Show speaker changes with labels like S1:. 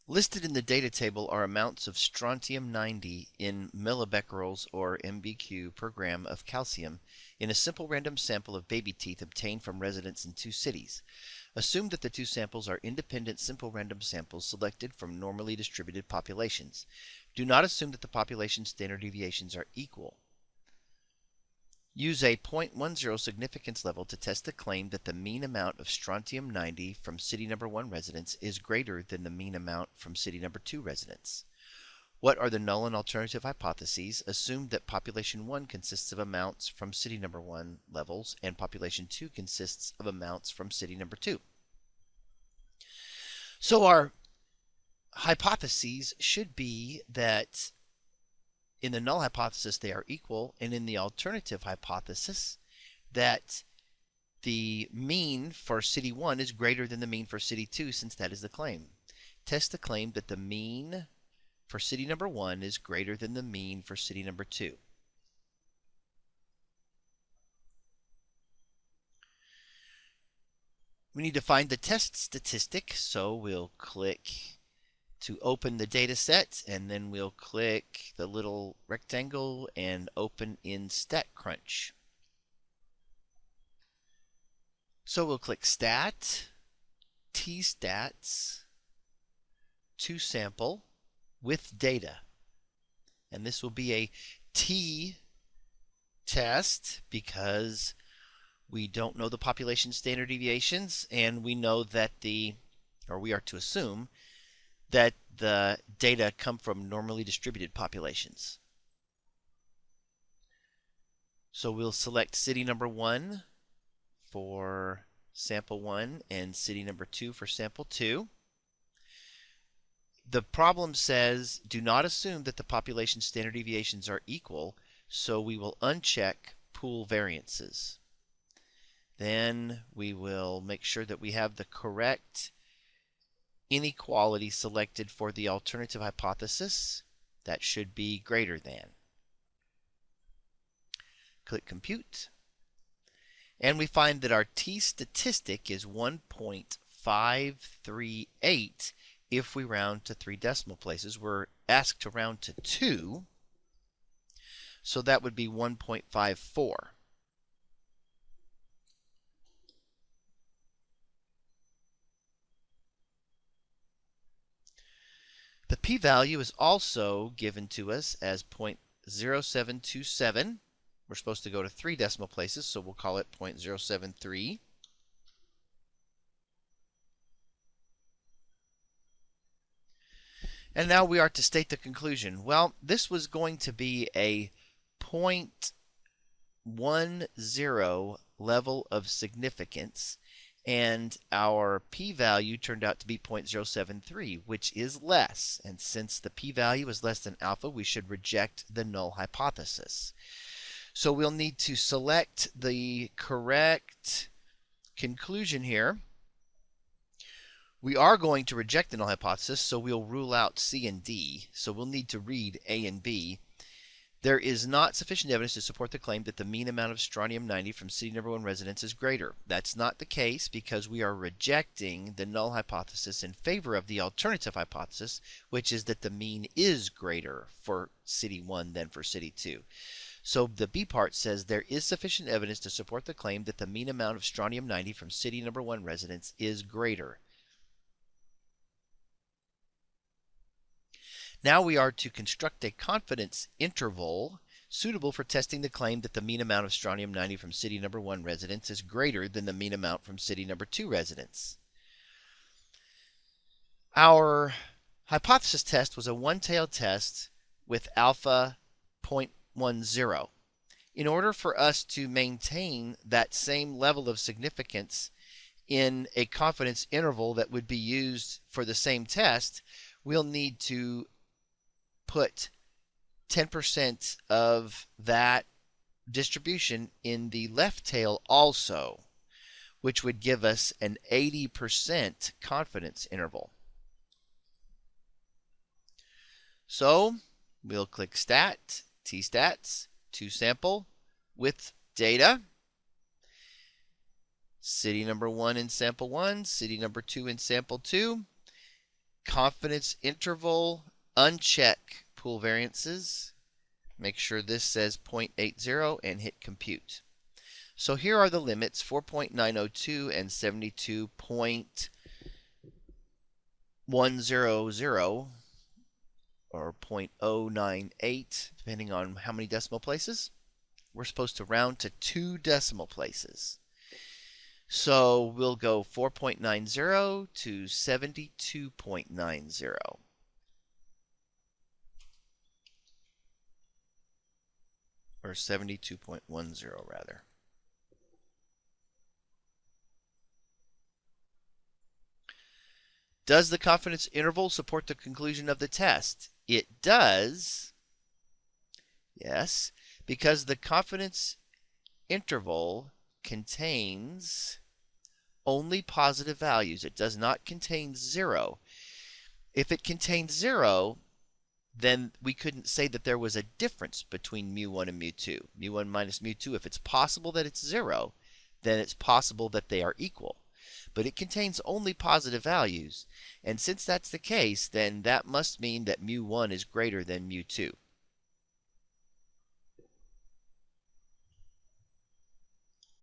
S1: Listed in the data table are amounts of strontium-90 in millibecquerels or MBQ per gram of calcium in a simple random sample of baby teeth obtained from residents in 2 cities. Assume that the 2 samples are independent simple random samples selected from normally distributed populations. Do not assume that the population standard deviations are equal. Use a 0.10 significance level to test the claim that the mean amount of strontium-90 from city number 1 residents is greater than the mean amount from city number 2 residents. What are the null and alternative hypotheses? Assume that population 1 consists of amounts from city number 1 levels and population 2 consists of amounts from city number 2. So our hypotheses should be that in the null hypothesis they are equal, and in the alternative hypothesis that the mean for city 1 is greater than the mean for city 2, since that is the claim. Test the claim that the mean for city number 1 is greater than the mean for city number 2. We need to find the test statistic, so we'll click to open the data set, and then we'll click the little rectangle and open in StatCrunch. So we'll click Stat, T-Stats, to sample with data. And this will be a t-test because we don't know the population standard deviations, and we know that we are to assume that the data come from normally distributed populations. So we'll select city number 1 for sample 1 and city number 2 for sample 2. The problem says do not assume that the population standard deviations are equal, so we will uncheck pool variances. Then we will make sure that we have the correct inequality selected for the alternative hypothesis. That should be greater than. Click Compute. And we find that our t-statistic is 1.538 if we round to 3 decimal places. We're asked to round to 2, so that would be 1.54. The p-value is also given to us as 0.0727. We're supposed to go to 3 decimal places, so we'll call it 0.073. And now we are to state the conclusion. Well, this was going to be a 0.10 level of significance, and our p-value turned out to be 0.073, which is less. And since the p-value is less than alpha, we should reject the null hypothesis. So we'll need to select the correct conclusion here. We are going to reject the null hypothesis, so we'll rule out C and D. So we'll need to read A and B. There is not sufficient evidence to support the claim that the mean amount of strontium-90 from city number 1 residents is greater. That's not the case because we are rejecting the null hypothesis in favor of the alternative hypothesis, which is that the mean is greater for city 1 than for city 2. So the B part says there is sufficient evidence to support the claim that the mean amount of strontium-90 from city number 1 residents is greater. Now we are to construct a confidence interval suitable for testing the claim that the mean amount of strontium-90 from city number 1 residents is greater than the mean amount from city number 2 residents. Our hypothesis test was a one-tailed test with alpha 0.10. In order for us to maintain that same level of significance in a confidence interval that would be used for the same test, we'll need to put 10% of that distribution in the left tail also, which would give us an 80% confidence interval. So we'll click Stat, T-Stats, to sample with data. City number 1 in sample 1, city number 2 in sample 2. confidence interval, uncheck pool variances. Make sure this says 0.80 and hit compute. So here are the limits, 4.902 and 72.100, or 0.098, depending on how many decimal places. We're supposed to round to 2 decimal places. So we'll go 4.90 to 72.90. Or 72.10 rather. Does the confidence interval support the conclusion of the test? It does. Yes, because the confidence interval contains only positive values. It does not contain 0. If it contains 0, then we couldn't say that there was a difference between mu1 and mu2. mu1 minus mu2, if it's possible that it's 0, then it's possible that they are equal. But it contains only positive values, and since that's the case, then that must mean that mu1 is greater than mu2.